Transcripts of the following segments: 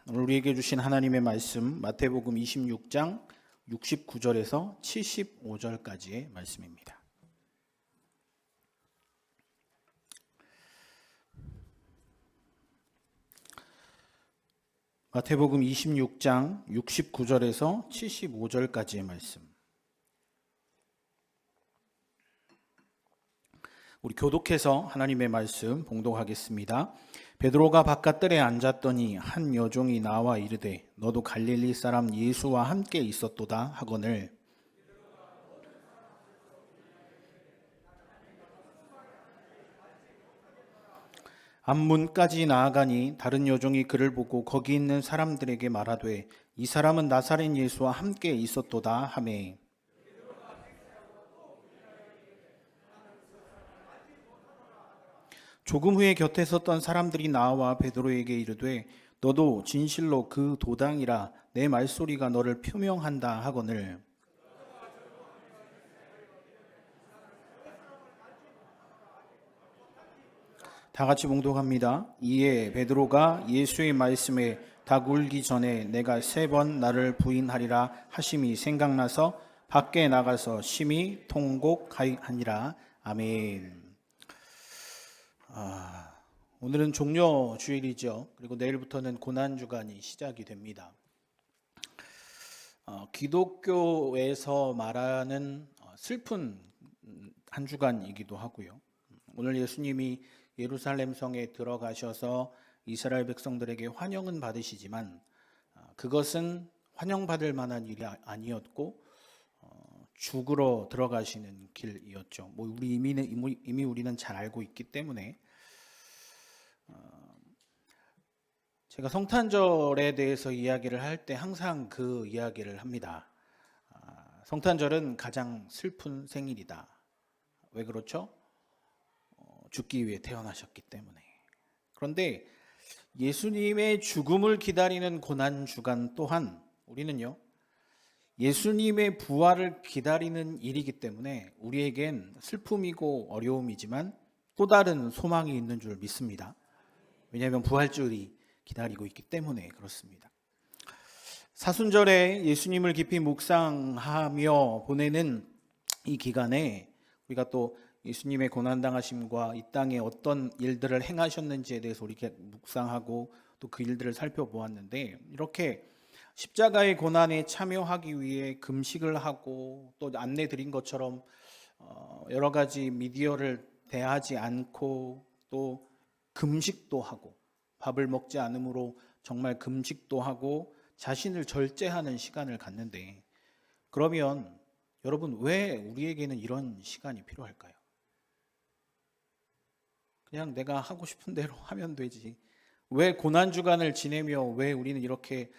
오늘 우리에게 주신 하나님의 말씀 마태복음 26장 69절에서 75절까지의 말씀입니다. 마태복음 26장 69절에서 75절까지의 말씀. 우리 교독해서 하나님의 말씀 봉독하겠습니다. 베드로가 바깥들에 앉았더니 한 여종이 나와 이르되 너도 갈릴리 사람 예수와 함께 있었도다 하거늘 앞문까지 나아가니 다른 여종이 그를 보고 거기 있는 사람들에게 말하되 이 사람은 나사렛 예수와 함께 있었도다 하매 조금 후에 곁에 섰던 사람들이 나와 베드로에게 이르되 너도 진실로 그 도당이라 내 말소리가 너를 표명한다 하거늘 다 같이 봉독합니다. 이에 베드로가 예수의 말씀에 닭 울기 전에 내가 3번 나를 부인하리라 하심이 생각나서 밖에 나가서 심히 통곡하니라. 아멘. 오늘은 종려 주일이죠. 그리고 내일부터는 고난 주간이 시작이 됩니다. 기독교에서 말하는 슬픈 한 주간이기도 하고요. 오늘 예수님이 예루살렘 성에 들어가셔서 이스라엘 백성들에게 환영은 받으시지만 그것은 환영받을 만한 일이 아니었고 죽으러 들어가시는 길이었죠. 우리 이미 우리는 잘 알고 있기 때문에 제가 성탄절에 대해서 이야기를 할 때 항상 그 이야기를 합니다. 성탄절은 가장 슬픈 생일이다. 왜 그렇죠? 죽기 위해 태어나셨기 때문에. 그런데 예수님의 죽음을 기다리는 고난주간 또한 우리는요, 예수님의 부활을 기다리는 일이기 때문에 우리에겐 슬픔이고 어려움이지만 또 다른 소망이 있는 줄 믿습니다. 왜냐하면 부활절이 기다리고 있기 때문에 그렇습니다. 사순절에 예수님을 깊이 묵상하며 보내는 이 기간에 우리가 또 예수님의 고난당하심과 이 땅에 어떤 일들을 행하셨는지에 대해서 우리가 묵상하고 또 그 일들을 살펴보았는데, 이렇게 십자가의 고난에 참여하기 위해 금식을 하고 또 안내 드린 것처럼 여러 가지 미디어를 대하지 않고 또 금식도 하고 밥을 먹지 않으므로 정말 금식도 하고 자신을 절제하는 시간을 갖는데, 그러면 여러분 왜 우리에게는 이런 시간이 필요할까요? 그냥 내가 하고 싶은 대로 하면 되지. 왜 고난주간을 지내며 왜 우리는 이렇게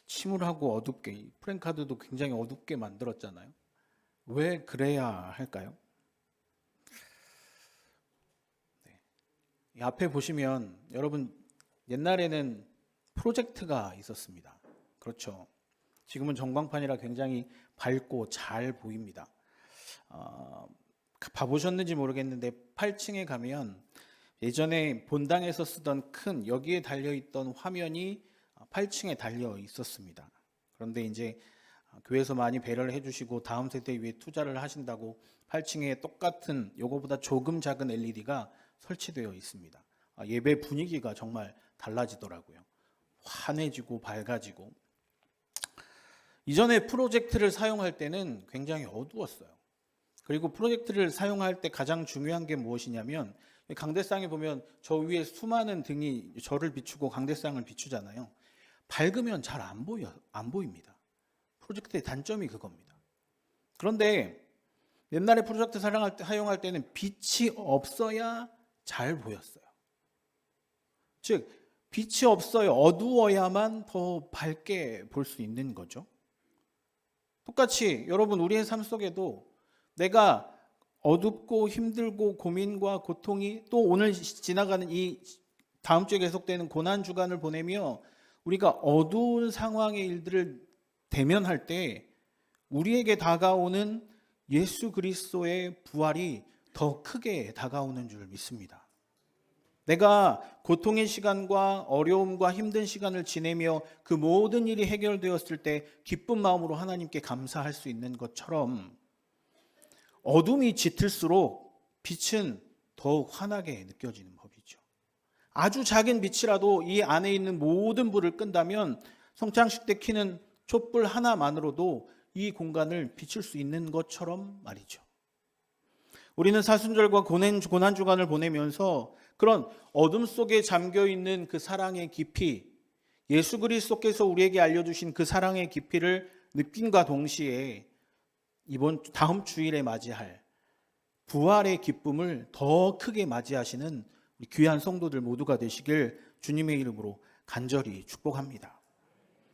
침울하고 어둡게, 프랭카드도 굉장히 어둡게 만들었잖아요. 왜 그래야 할까요? 이 앞에 보시면 여러분 옛날에는 프로젝트가 있었습니다. 그렇죠. 지금은 전광판이라 굉장히 밝고 잘 보입니다. 봐보셨는지 모르겠는데 8층에 가면 예전에 본당에서 쓰던 큰 여기에 달려있던 화면이 8층에 달려 있었습니다. 그런데 이제 교회에서 많이 배려를 해주시고 다음 세대 위해 투자를 하신다고 8층에 똑같은 요거보다 조금 작은 LED가 설치되어 있습니다. 예배 분위기가 정말 달라지더라고요. 환해지고 밝아지고. 이전에 프로젝트를 사용할 때는 굉장히 어두웠어요. 그리고 프로젝트를 사용할 때 가장 중요한 게 무엇이냐면, 강대상에 보면 저 위에 수많은 등이 저를 비추고 강대상을 비추잖아요. 밝으면 잘 안 보입니다. 프로젝트의 단점이 그겁니다. 그런데 옛날에 프로젝트 사용할 때는 빛이 없어야 잘 보였어요. 즉 빛이 없어요. 어두워야만 더 밝게 볼 수 있는 거죠. 똑같이 여러분 우리의 삶 속에도 내가 어둡고 힘들고 고민과 고통이 또 오늘 지나가는 이 다음 주에 계속되는 고난주간을 보내며 우리가 어두운 상황의 일들을 대면할 때 우리에게 다가오는 예수 그리스도의 부활이 더 크게 다가오는 줄 믿습니다. 내가 고통의 시간과 어려움과 힘든 시간을 지내며 그 모든 일이 해결되었을 때 기쁜 마음으로 하나님께 감사할 수 있는 것처럼 어둠이 짙을수록 빛은 더욱 환하게 느껴지는 법이죠. 아주 작은 빛이라도 이 안에 있는 모든 불을 끈다면 성창식 때 켜는 촛불 하나만으로도 이 공간을 비출 수 있는 것처럼 말이죠. 우리는 사순절과 고난주간을 보내면서 그런 어둠 속에 잠겨있는 그 사랑의 깊이, 예수 그리스도께서 우리에게 알려주신 그 사랑의 깊이를 느낀과 동시에 다음 주일에 맞이할 부활의 기쁨을 더 크게 맞이하시는 우리 귀한 성도들 모두가 되시길 주님의 이름으로 간절히 축복합니다.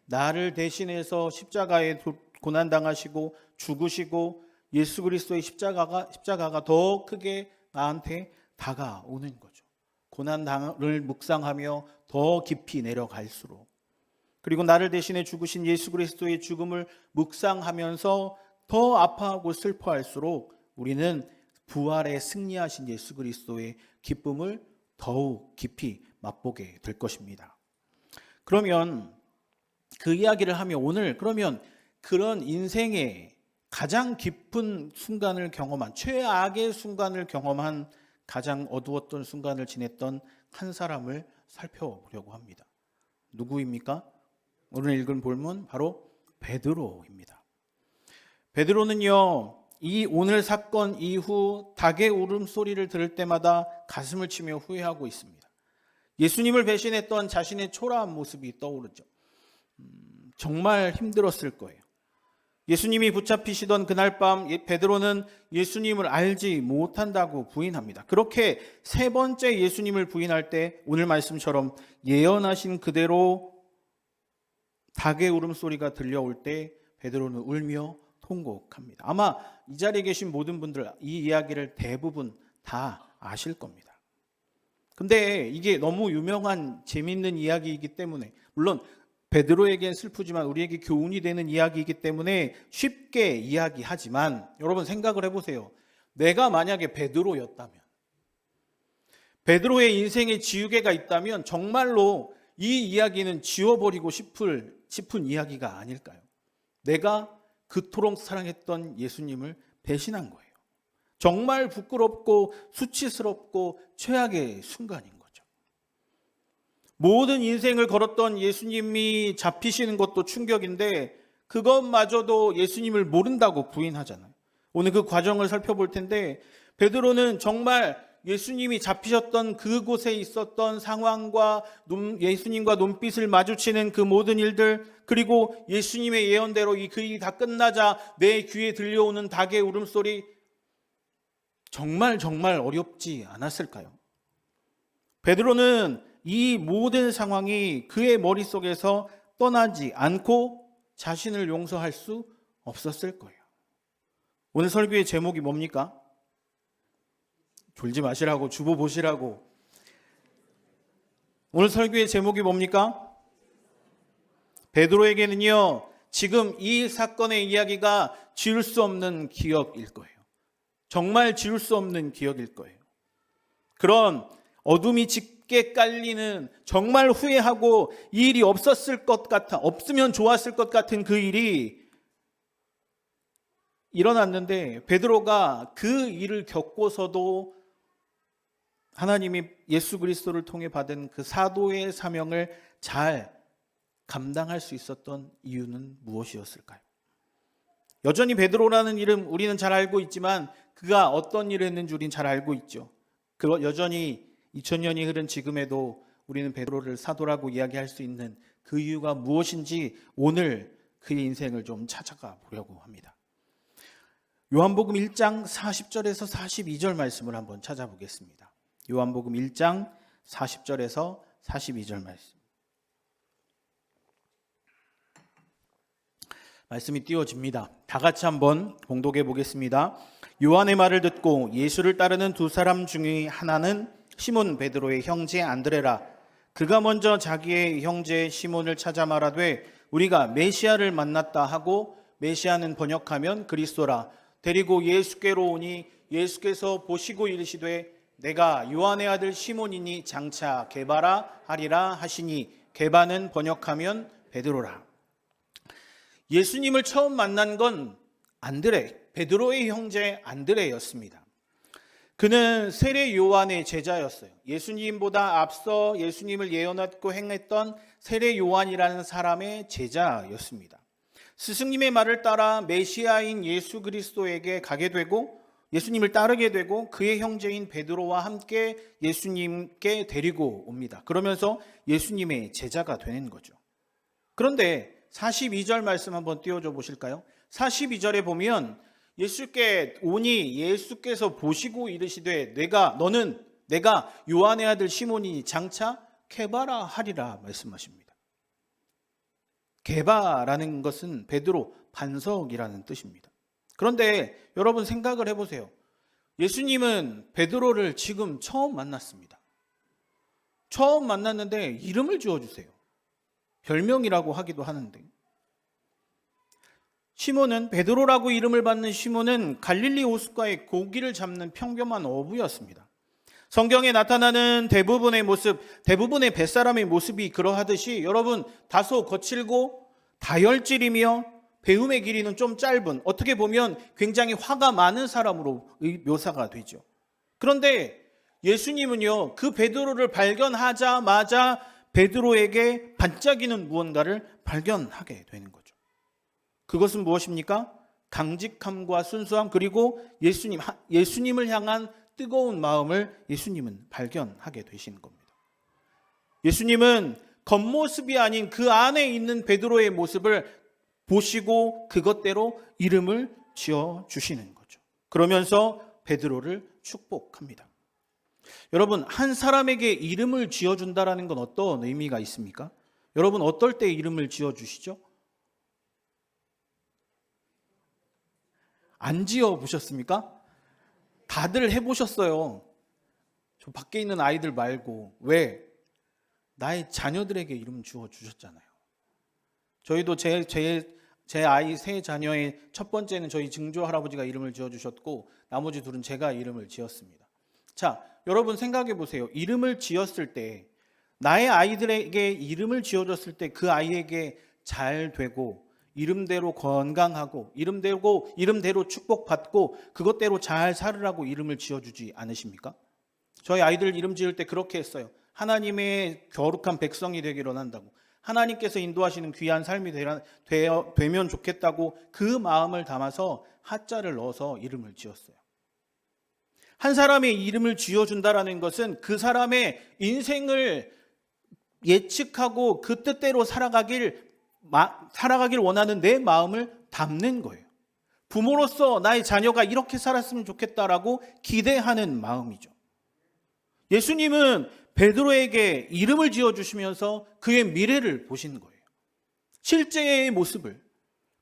나를 대신해서 십자가에 고난당하시고 죽으시고 예수 그리스도의 십자가가 더 크게 나한테 다가오는 거죠. 고난을 묵상하며 더 깊이 내려갈수록, 그리고 나를 대신해 죽으신 예수 그리스도의 죽음을 묵상하면서 더 아파하고 슬퍼할수록 우리는 부활에 승리하신 예수 그리스도의 기쁨을 더욱 깊이 맛보게 될 것입니다. 그러면 그 이야기를 하며 오늘 그러면 그런 인생의 가장 깊은 순간을 경험한, 최악의 순간을 경험한, 가장 어두웠던 순간을 지냈던 한 사람을 살펴보려고 합니다. 누구입니까? 오늘 읽은 본문 바로 베드로입니다. 베드로는요, 이 오늘 사건 이후 닭의 울음소리를 들을 때마다 가슴을 치며 후회하고 있습니다. 예수님을 배신했던 자신의 초라한 모습이 떠오르죠. 정말 힘들었을 거예요. 예수님이 붙잡히시던 그날 밤 베드로는 예수님을 알지 못한다고 부인합니다. 그렇게 세 번째 예수님을 부인할 때 오늘 말씀처럼 예언하신 그대로 닭의 울음소리가 들려올 때 베드로는 울며 통곡합니다. 아마 이 자리에 계신 모든 분들 이 이야기를 대부분 다 아실 겁니다. 근데 이게 너무 유명한 재밌는 이야기이기 때문에, 물론 베드로에겐 슬프지만 우리에게 교훈이 되는 이야기이기 때문에 쉽게 이야기하지만, 여러분 생각을 해보세요. 내가 만약에 베드로였다면, 베드로의 인생에 지우개가 있다면 정말로 이 이야기는 지워버리고 싶은 이야기가 아닐까요? 내가 그토록 사랑했던 예수님을 배신한 거예요. 정말 부끄럽고 수치스럽고 최악의 순간인 거죠. 모든 인생을 걸었던 예수님이 잡히시는 것도 충격인데 그것마저도 예수님을 모른다고 부인하잖아요. 오늘 그 과정을 살펴볼 텐데, 베드로는 정말 예수님이 잡히셨던 그곳에 있었던 상황과 예수님과 눈빛을 마주치는 그 모든 일들, 그리고 예수님의 예언대로 그 일이 다 끝나자 내 귀에 들려오는 닭의 울음소리, 정말 어렵지 않았을까요? 베드로는 이 모든 상황이 그의 머릿속에서 떠나지 않고 자신을 용서할 수 없었을 거예요. 오늘 설교의 제목이 뭡니까? 졸지 마시라고, 주보 보시라고. 오늘 설교의 제목이 뭡니까? 베드로에게는요, 지금 이 사건의 이야기가 지울 수 없는 기억일 거예요. 정말 지울 수 없는 기억일 거예요. 그런 어둠이 짙게 깔리는, 정말 후회하고 이 일이 없으면 좋았을 것 같은 그 일이 일어났는데, 베드로가 그 일을 겪고서도 하나님이 예수 그리스도를 통해 받은 그 사도의 사명을 잘 감당할 수 있었던 이유는 무엇이었을까요? 여전히 베드로라는 이름 우리는 잘 알고 있지만 그가 어떤 일을 했는지 우리는 잘 알고 있죠. 여전히 2000년이 흐른 지금에도 우리는 베드로를 사도라고 이야기할 수 있는 그 이유가 무엇인지 오늘 그의 인생을 좀 찾아가 보려고 합니다. 요한복음 1장 40절에서 42절 말씀을 한번 찾아보겠습니다. 요한복음 1장 40절에서 42절 말씀이 띄워집니다. 다 같이 한번 봉독해 보겠습니다. 요한의 말을 듣고 예수를 따르는 두 사람 중의 하나는 시몬 베드로의 형제 안드레라. 그가 먼저 자기의 형제 시몬을 찾아 말하되 우리가 메시아를 만났다 하고, 메시아는 번역하면 그리스도라, 데리고 예수께로 오니 예수께서 보시고 이르시되 내가 요한의 아들 시몬이니 장차 게바라 하리라 하시니, 게바는 번역하면 베드로라. 예수님을 처음 만난 건 베드로의 형제 안드레였습니다. 그는 세례 요한의 제자였어요. 예수님보다 앞서 예수님을 예언하고 행했던 세례 요한이라는 사람의 제자였습니다. 스승님의 말을 따라 메시아인 예수 그리스도에게 가게 되고 예수님을 따르게 되고 그의 형제인 베드로와 함께 예수님께 데리고 옵니다. 그러면서 예수님의 제자가 되는 거죠. 그런데 42절 말씀 한번 띄워줘 보실까요? 42절에 보면 예수께 오니 예수께서 보시고 이르시되 내가 요한의 아들 시몬이니 장차 게바라 하리라 말씀하십니다. 게바라는 것은 베드로, 반석이라는 뜻입니다. 그런데 여러분 생각을 해보세요. 예수님은 베드로를 지금 처음 만났습니다. 처음 만났는데 이름을 지어주세요. 별명이라고 하기도 하는데, 시몬은, 베드로라고 이름을 받는 시몬은 갈릴리 호숫가에 고기를 잡는 평범한 어부였습니다. 성경에 나타나는 대부분의 뱃사람의 모습이 그러하듯이 여러분 다소 거칠고 다혈질이며 배움의 길이는 좀 짧은, 어떻게 보면 굉장히 화가 많은 사람으로 묘사가 되죠. 그런데 예수님은요, 그 베드로를 발견하자마자 베드로에게 반짝이는 무언가를 발견하게 되는 거죠. 그것은 무엇입니까? 강직함과 순수함, 그리고 예수님을 향한 뜨거운 마음을 예수님은 발견하게 되시는 겁니다. 예수님은 겉모습이 아닌 그 안에 있는 베드로의 모습을 보시고 그것대로 이름을 지어주시는 거죠. 그러면서 베드로를 축복합니다. 여러분, 한 사람에게 이름을 지어준다는 건 어떤 의미가 있습니까? 여러분, 어떨 때 이름을 지어주시죠? 안 지어보셨습니까? 다들 해보셨어요. 저 밖에 있는 아이들 말고. 왜? 나의 자녀들에게 이름 지어주셨잖아요. 저희도 제 아이 세 자녀의 첫 번째는 저희 증조 할아버지가 이름을 지어주셨고 나머지 둘은 제가 이름을 지었습니다. 자, 여러분 생각해 보세요. 이름을 지었을 때, 나의 아이들에게 이름을 지어줬을 때 그 아이에게 잘 되고 이름대로 건강하고 이름대로 축복받고 그것대로 잘 살으라고 이름을 지어주지 않으십니까? 저희 아이들 이름 지을 때 그렇게 했어요. 하나님의 거룩한 백성이 되기를 원한다고, 하나님께서 인도하시는 귀한 삶이 되면 좋겠다고 그 마음을 담아서 하자를 넣어서 이름을 지었어요. 한 사람의 이름을 지어준다라는 것은 그 사람의 인생을 예측하고 그 뜻대로 살아가길 원하는 내 마음을 담는 거예요. 부모로서 나의 자녀가 이렇게 살았으면 좋겠다라고 기대하는 마음이죠. 예수님은 베드로에게 이름을 지어주시면서 그의 미래를 보신 거예요. 실제의 모습을.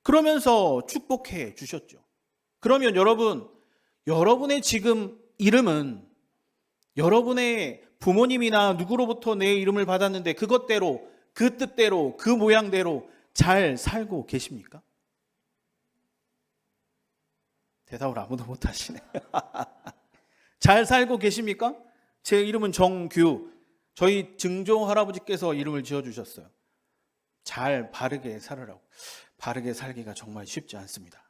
그러면서 축복해 주셨죠. 그러면 여러분의 지금 이름은 여러분의 부모님이나 누구로부터 내 이름을 받았는데 그것대로, 그 뜻대로, 그 모양대로 잘 살고 계십니까? 대답을 아무도 못 하시네. 잘 살고 계십니까? 제 이름은 정규. 저희 증조 할아버지께서 이름을 지어주셨어요. 잘 바르게 살으라고. 바르게 살기가 정말 쉽지 않습니다.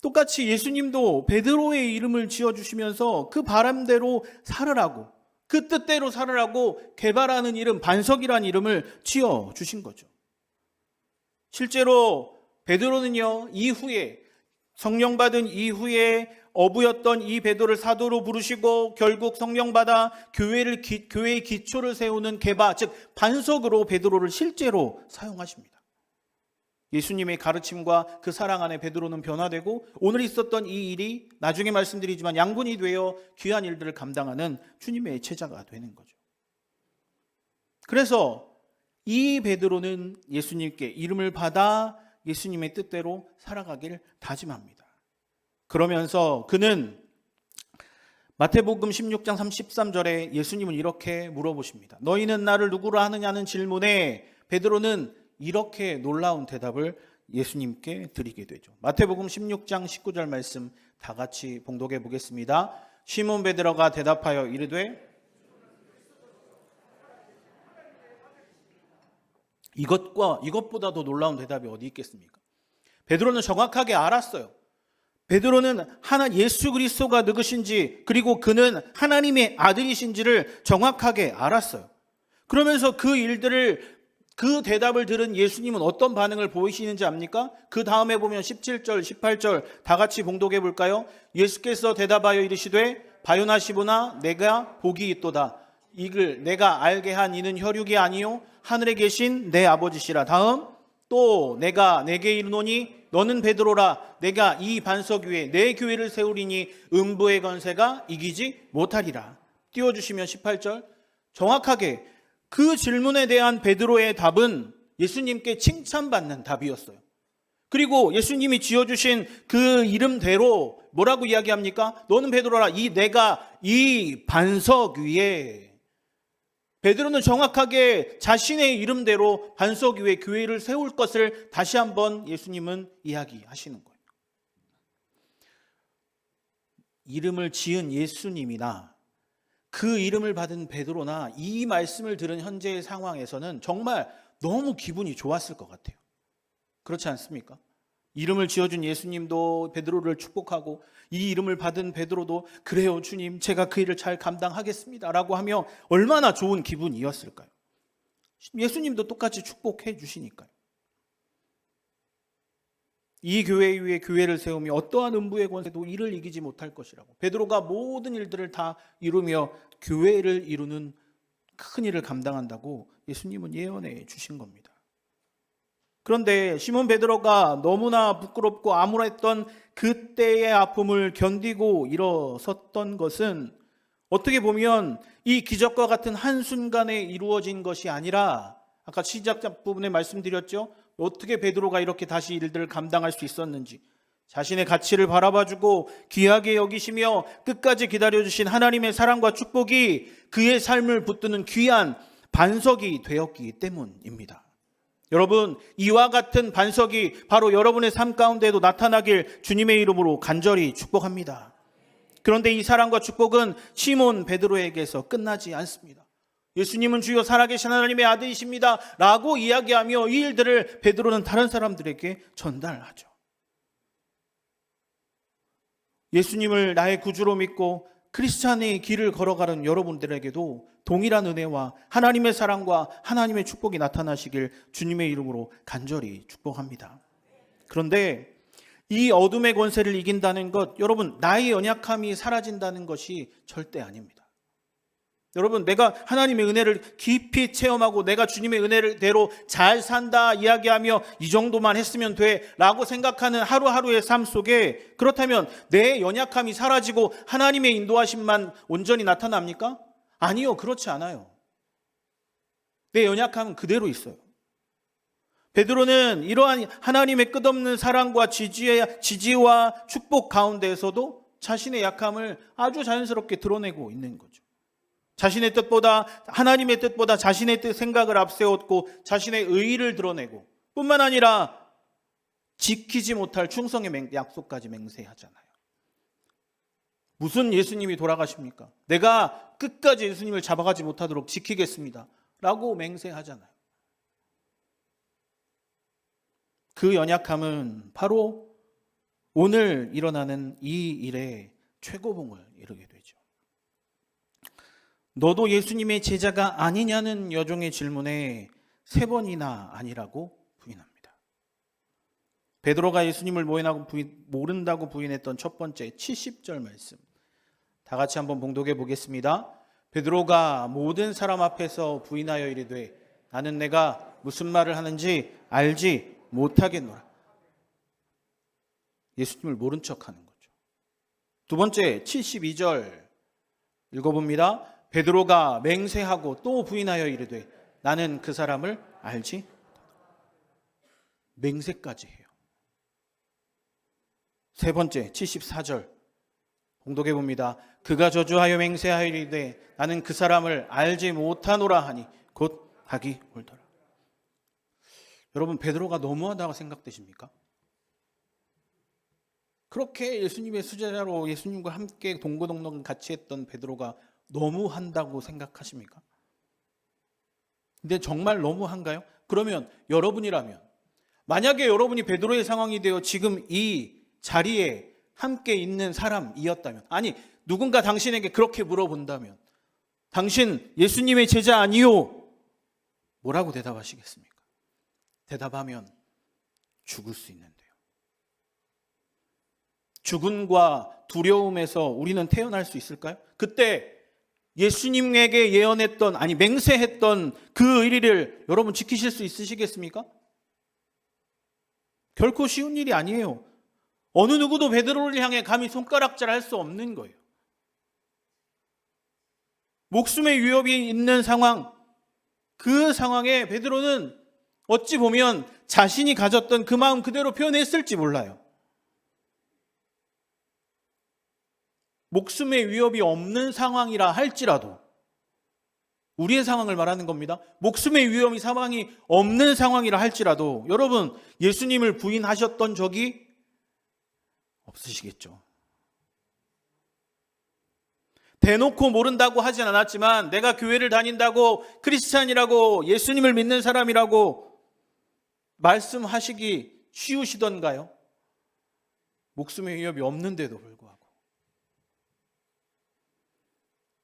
똑같이 예수님도 베드로의 이름을 지어주시면서 그 바람대로 살으라고, 그 뜻대로 살으라고 게바라는 이름, 반석이라는 이름을 지어주신 거죠. 실제로 베드로는요, 이후에 성령 받은 이후에 어부였던 이 베드로를 사도로 부르시고 결국 성령 받아 교회의 기초를 세우는 게바, 즉 반석으로 베드로를 실제로 사용하십니다. 예수님의 가르침과 그 사랑 안에 베드로는 변화되고 오늘 있었던 이 일이 나중에 말씀드리지만 양분이 되어 귀한 일들을 감당하는 주님의 제자가 되는 거죠. 그래서 이 베드로는 예수님께 이름을 받아 예수님의 뜻대로 살아가길 다짐합니다. 그러면서 그는 마태복음 16장 33절에 예수님은 이렇게 물어보십니다. 너희는 나를 누구로 하느냐는 질문에 베드로는 이렇게 놀라운 대답을 예수님께 드리게 되죠. 마태복음 16장 19절 말씀 다 같이 봉독해 보겠습니다. 시몬 베드로가 대답하여 이르되 이것보다 더 놀라운 대답이 어디 있겠습니까? 베드로는 정확하게 알았어요. 베드로는 예수 그리스도가 누구신지, 그리고 그는 하나님의 아들이신지를 정확하게 알았어요. 그러면서 그 대답을 들은 예수님은 어떤 반응을 보이시는지 압니까? 그 다음에 보면 17절, 18절 다 같이 봉독해 볼까요? 예수께서 대답하여 이르시되 바요나시보나 내가 복이 있도다. 이를 내가 알게 한 이는 혈육이 아니요 하늘에 계신 내 아버지시라. 다음 또 내가 내게 이르노니 너는 베드로라. 내가 이 반석 위에 내 교회를 세우리니 음부의 권세가 이기지 못하리라. 띄워주시면 18절. 정확하게 그 질문에 대한 베드로의 답은 예수님께 칭찬받는 답이었어요. 그리고 예수님이 지어주신 그 이름대로 뭐라고 이야기합니까? 너는 베드로라. 내가 이 반석 위에. 베드로는 정확하게 자신의 이름대로 반석 위에 교회를 세울 것을 다시 한번 예수님은 이야기하시는 거예요. 이름을 지은 예수님이나 그 이름을 받은 베드로나 이 말씀을 들은 현재의 상황에서는 정말 너무 기분이 좋았을 것 같아요. 그렇지 않습니까? 이름을 지어준 예수님도 베드로를 축복하고 이 이름을 받은 베드로도 그래요 주님 제가 그 일을 잘 감당하겠습니다 라고 하며 얼마나 좋은 기분이었을까요? 예수님도 똑같이 축복해 주시니까요. 이 교회 위에 교회를 세우며 어떠한 음부의 권세도 이를 이기지 못할 것이라고, 베드로가 모든 일들을 다 이루며 교회를 이루는 큰 일을 감당한다고 예수님은 예언해 주신 겁니다. 그런데 시몬 베드로가 너무나 부끄럽고 암울했던 그때의 아픔을 견디고 일어섰던 것은 어떻게 보면 이 기적과 같은 한순간에 이루어진 것이 아니라, 아까 시작 부분에 말씀드렸죠. 어떻게 베드로가 이렇게 다시 일들을 감당할 수 있었는지, 자신의 가치를 바라봐주고 귀하게 여기시며 끝까지 기다려주신 하나님의 사랑과 축복이 그의 삶을 붙드는 귀한 반석이 되었기 때문입니다. 여러분, 이와 같은 반석이 바로 여러분의 삶 가운데도 나타나길 주님의 이름으로 간절히 축복합니다. 그런데 이 사랑과 축복은 시몬 베드로에게서 끝나지 않습니다. 예수님은 주여 살아계신 하나님의 아들이십니다 라고 이야기하며 이 일들을 베드로는 다른 사람들에게 전달하죠. 예수님을 나의 구주로 믿고 크리스찬의 길을 걸어가는 여러분들에게도 동일한 은혜와 하나님의 사랑과 하나님의 축복이 나타나시길 주님의 이름으로 간절히 축복합니다. 그런데 이 어둠의 권세를 이긴다는 것, 여러분, 나의 연약함이 사라진다는 것이 절대 아닙니다. 여러분, 내가 하나님의 은혜를 깊이 체험하고 내가 주님의 은혜대로 잘 산다 이야기하며 이 정도만 했으면 돼 라고 생각하는 하루하루의 삶 속에, 그렇다면 내 연약함이 사라지고 하나님의 인도하심만 온전히 나타납니까? 아니요, 그렇지 않아요. 내 연약함은 그대로 있어요. 베드로는 이러한 하나님의 끝없는 사랑과 지지와 축복 가운데에서도 자신의 약함을 아주 자연스럽게 드러내고 있는 거죠. 자신의 뜻보다, 하나님의 뜻보다 자신의 뜻 생각을 앞세웠고 자신의 의의를 드러내고, 뿐만 아니라 지키지 못할 충성의 약속까지 맹세하잖아요. 무슨 예수님이 돌아가십니까? 내가 끝까지 예수님을 잡아가지 못하도록 지키겠습니다 라고 맹세하잖아요. 그 연약함은 바로 오늘 일어나는 이 일의 최고봉을 이루게 되죠. 너도 예수님의 제자가 아니냐는 여종의 질문에 3번이나 아니라고 부인합니다. 베드로가 예수님을 모른다고 부인했던 첫 번째 70절 말씀 다 같이 한번 봉독해 보겠습니다. 베드로가 모든 사람 앞에서 부인하여 이르되 나는 내가 무슨 말을 하는지 알지 못하겠노라. 예수님을 모른 척하는 거죠. 두 번째 72절 읽어봅니다. 베드로가 맹세하고 또 부인하여 이르되 나는 그 사람을 알지 못한다. 맹세까지 해요. 세 번째 74절 봉독해 봅니다. 그가 저주하여 맹세하여 이르되 나는 그 사람을 알지 못하노라 하니 곧 각이 옳더라. 여러분, 베드로가 너무하다고 생각되십니까? 그렇게 예수님의 수제자로 예수님과 함께 동고동락을 같이 했던 베드로가 너무한다고 생각하십니까? 근데 정말 너무한가요? 그러면 여러분이라면, 만약에 여러분이 베드로의 상황이 되어 지금 이 자리에 함께 있는 사람이었다면, 아니 누군가 당신에게 그렇게 물어본다면, 당신 예수님의 제자 아니요? 뭐라고 대답하시겠습니까? 대답하면 죽을 수 있는데요. 죽음과 두려움에서 우리는 태어날 수 있을까요? 그때 예수님에게 예언했던, 아니 맹세했던 그 의리를 여러분 지키실 수 있으시겠습니까? 결코 쉬운 일이 아니에요. 어느 누구도 베드로를 향해 감히 손가락질할 수 없는 거예요. 목숨의 위협이 있는 상황, 그 상황에 베드로는 어찌 보면 자신이 가졌던 그 마음 그대로 표현했을지 몰라요. 목숨의 위협이 없는 상황이라 할지라도, 우리의 상황을 말하는 겁니다. 목숨의 위험이 상황이 없는 상황이라 할지라도 여러분, 예수님을 부인하셨던 적이 없으시겠죠. 대놓고 모른다고 하진 않았지만 내가 교회를 다닌다고, 크리스찬이라고, 예수님을 믿는 사람이라고 말씀하시기 쉬우시던가요? 목숨의 위협이 없는데도 불구하고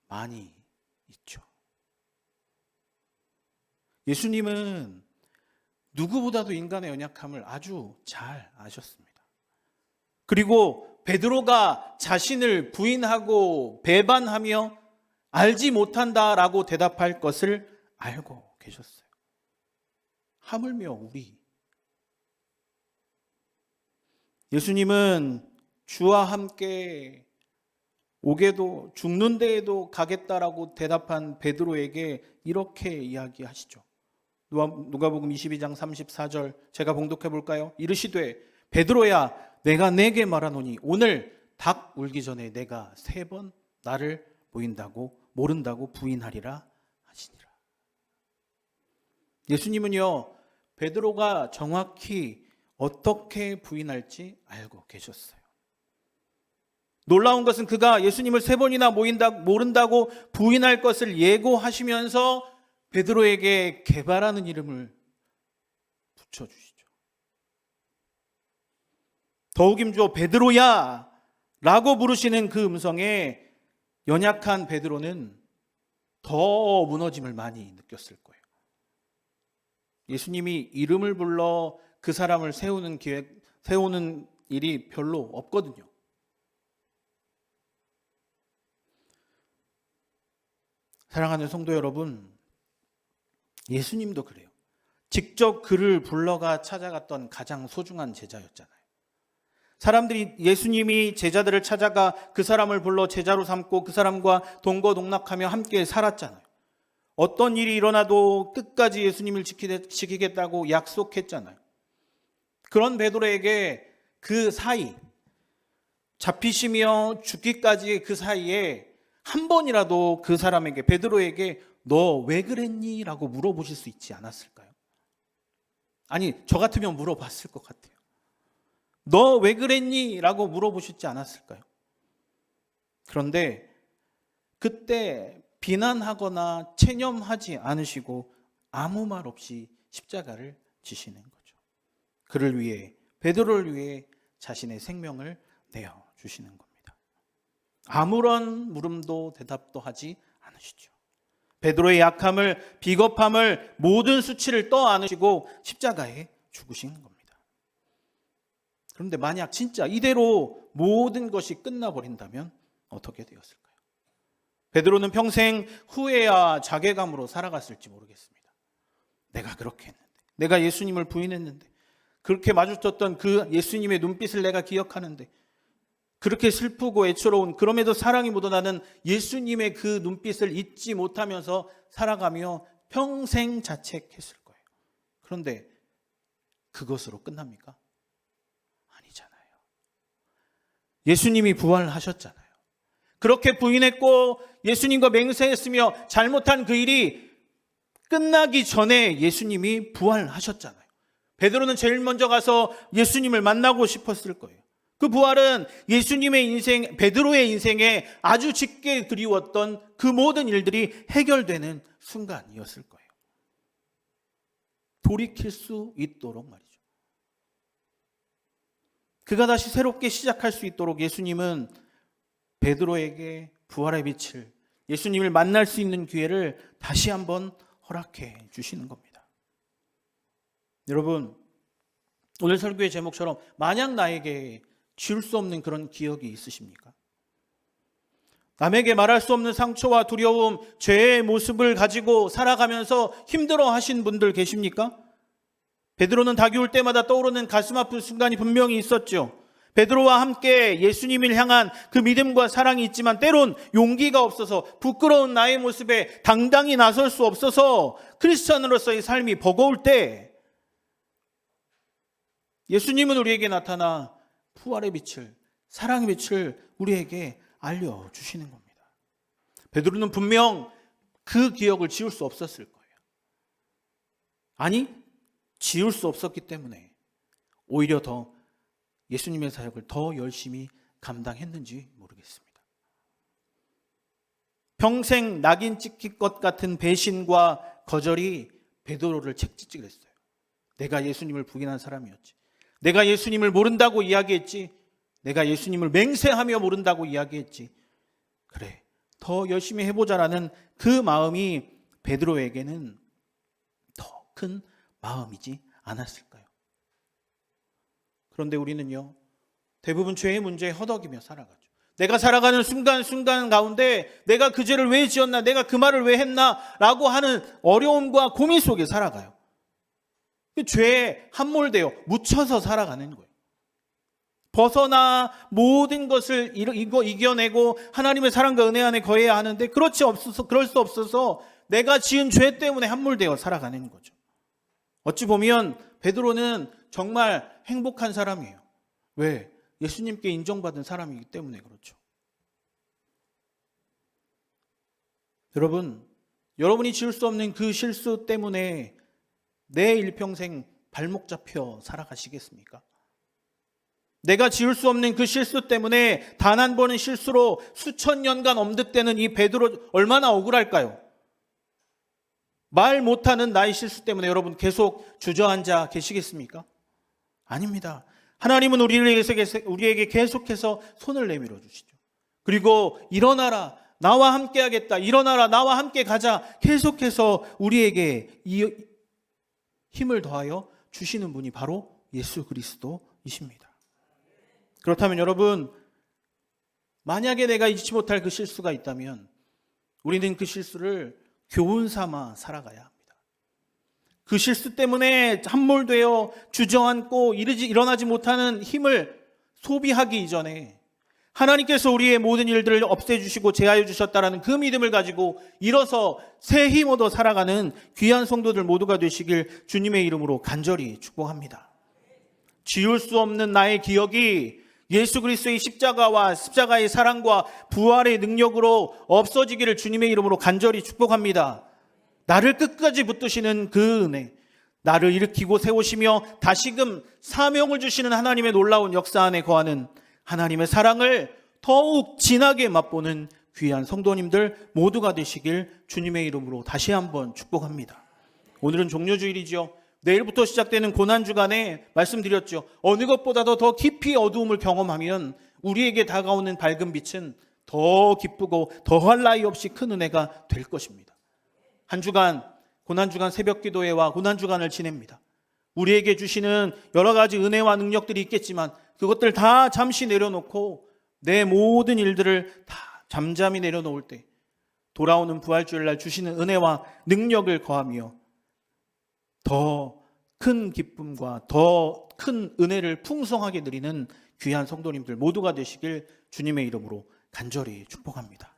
많이 있죠. 예수님은 누구보다도 인간의 연약함을 아주 잘 아셨습니다. 그리고 베드로가 자신을 부인하고 배반하며 알지 못한다라고 대답할 것을 알고 계셨어요. 하물며 우리. 예수님은 주와 함께 오게도 죽는 데에도 가겠다라고 대답한 베드로에게 이렇게 이야기하시죠. 누가복음 22장 34절 제가 봉독해 볼까요? 이르시되 베드로야 내가 내게 말하노니 오늘 닭 울기 전에 내가 3번 나를 모른다고 부인하리라 하시니라. 예수님은요, 베드로가 정확히 어떻게 부인할지 알고 계셨어요. 놀라운 것은 그가 예수님을 3번이나 모른다고 부인할 것을 예고하시면서 베드로에게 개발하는 이름을 붙여주시죠. 더욱임조 베드로야 라고 부르시는 그 음성에 연약한 베드로는 더 무너짐을 많이 느꼈을 거예요. 예수님이 이름을 불러 그 사람을 세우는 일이 별로 없거든요. 사랑하는 성도 여러분, 예수님도 그래요. 직접 그를 불러가 찾아갔던 가장 소중한 제자였잖아요. 사람들이 예수님이 제자들을 찾아가 그 사람을 불러 제자로 삼고 그 사람과 동거동락하며 함께 살았잖아요. 어떤 일이 일어나도 끝까지 예수님을 지키겠다고 약속했잖아요. 그런 베드로에게 그 사이, 잡히시며 죽기까지의 그 사이에 한 번이라도 그 사람에게, 베드로에게 너 왜 그랬니? 라고 물어보실 수 있지 않았을까요? 아니, 저 같으면 물어봤을 것 같아요. 너 왜 그랬니? 라고 물어보시지 않았을까요? 그런데 그때 비난하거나 체념하지 않으시고 아무 말 없이 십자가를 지시는 거죠. 그를 위해, 베드로를 위해 자신의 생명을 내어주시는 겁니다. 아무런 물음도 대답도 하지 않으시죠. 베드로의 약함을, 비겁함을, 모든 수치를 떠안으시고 십자가에 죽으신 겁니다. 그런데 만약 진짜 이대로 모든 것이 끝나버린다면 어떻게 되었을까요? 베드로는 평생 후회와 자괴감으로 살아갔을지 모르겠습니다. 내가 그렇게 했는데, 내가 예수님을 부인했는데, 그렇게 마주쳤던 그 예수님의 눈빛을 내가 기억하는데, 그렇게 슬프고 애처로운, 그럼에도 사랑이 묻어나는 예수님의 그 눈빛을 잊지 못하면서 살아가며 평생 자책했을 거예요. 그런데 그것으로 끝납니까? 아니잖아요. 예수님이 부활하셨잖아요. 그렇게 부인했고 예수님과 맹세했으며 잘못한 그 일이 끝나기 전에 예수님이 부활하셨잖아요. 베드로는 제일 먼저 가서 예수님을 만나고 싶었을 거예요. 그 부활은 예수님의 인생, 베드로의 인생에 아주 짙게 그리웠던 그 모든 일들이 해결되는 순간이었을 거예요. 돌이킬 수 있도록 말이죠. 그가 다시 새롭게 시작할 수 있도록 예수님은 베드로에게 부활의 빛을, 예수님을 만날 수 있는 기회를 다시 한번 허락해 주시는 겁니다. 여러분, 오늘 설교의 제목처럼 만약 나에게 지울 수 없는 그런 기억이 있으십니까? 남에게 말할 수 없는 상처와 두려움, 죄의 모습을 가지고 살아가면서 힘들어 하신 분들 계십니까? 베드로는 닭이 올 때마다 떠오르는 가슴 아픈 순간이 분명히 있었죠. 베드로와 함께 예수님을 향한 그 믿음과 사랑이 있지만 때론 용기가 없어서 부끄러운 나의 모습에 당당히 나설 수 없어서 크리스천으로서의 삶이 버거울 때 예수님은 우리에게 나타나 부활의 빛을, 사랑의 빛을 우리에게 알려주시는 겁니다. 베드로는 분명 그 기억을 지울 수 없었을 거예요. 아니, 지울 수 없었기 때문에 오히려 더 예수님의 사역을 더 열심히 감당했는지 모르겠습니다. 평생 낙인 찍힐 것 같은 배신과 거절이 베드로를 책찍질 했어요. 내가 예수님을 부인한 사람이었지. 내가 예수님을 모른다고 이야기했지. 내가 예수님을 맹세하며 모른다고 이야기했지. 그래, 더 열심히 해보자라는 그 마음이 베드로에게는 더 큰 마음이지 않았을까요? 그런데 우리는요, 대부분 죄의 문제에 허덕이며 살아가죠. 내가 살아가는 순간순간 가운데 내가 그 죄를 왜 지었나, 내가 그 말을 왜 했나 라고 하는 어려움과 고민 속에 살아가요. 죄에 함몰되어 묻혀서 살아가는 거예요. 벗어나 모든 것을 이겨내고 하나님의 사랑과 은혜 안에 거해야 하는데 그럴 수 없어서 내가 지은 죄 때문에 함몰되어 살아가는 거죠. 어찌 보면 베드로는 정말 행복한 사람이에요. 왜? 예수님께 인정받은 사람이기 때문에 그렇죠. 여러분이 지을 수 없는 그 실수 때문에 내 일평생 발목 잡혀 살아가시겠습니까? 내가 지을 수 없는 그 실수 때문에 단 한 번의 실수로 수천 년간 엄득되는 이 베드로 얼마나 억울할까요? 말 못하는 나의 실수 때문에 여러분 계속 주저앉아 계시겠습니까? 아닙니다. 하나님은 우리에게 계속해서 손을 내밀어 주시죠. 그리고 일어나라, 나와 함께 하겠다, 일어나라, 나와 함께 가자, 계속해서 우리에게 이 힘을 더하여 주시는 분이 바로 예수 그리스도이십니다. 그렇다면 여러분, 만약에 내가 잊지 못할 그 실수가 있다면 우리는 그 실수를 교훈 삼아 살아가야 합니다. 그 실수 때문에 함몰되어 주저앉고 일어나지 못하는 힘을 소비하기 이전에 하나님께서 우리의 모든 일들을 없애주시고 제하여 주셨다라는 그 믿음을 가지고 일어서 새 힘 얻어 살아가는 귀한 성도들 모두가 되시길 주님의 이름으로 간절히 축복합니다. 지울 수 없는 나의 기억이 예수 그리스도의 십자가의 사랑과 부활의 능력으로 없어지기를 주님의 이름으로 간절히 축복합니다. 나를 끝까지 붙드시는 그 은혜, 나를 일으키고 세우시며 다시금 사명을 주시는 하나님의 놀라운 역사 안에 거하는 하나님의 사랑을 더욱 진하게 맛보는 귀한 성도님들 모두가 되시길 주님의 이름으로 다시 한번 축복합니다. 오늘은 종료주일이죠. 내일부터 시작되는 고난주간에 말씀드렸죠. 어느 것보다도 더 깊이 어두움을 경험하면 우리에게 다가오는 밝은 빛은 더 기쁘고 더할 나위 없이 큰 은혜가 될 것입니다. 한 주간, 고난주간 새벽기도회와 고난주간을 지냅니다. 우리에게 주시는 여러 가지 은혜와 능력들이 있겠지만 그것들 다 잠시 내려놓고 내 모든 일들을 다 잠잠히 내려놓을 때 돌아오는 부활주일날 주시는 은혜와 능력을 거하며 더 큰 기쁨과 더 큰 은혜를 풍성하게 누리는 귀한 성도님들 모두가 되시길 주님의 이름으로 간절히 축복합니다.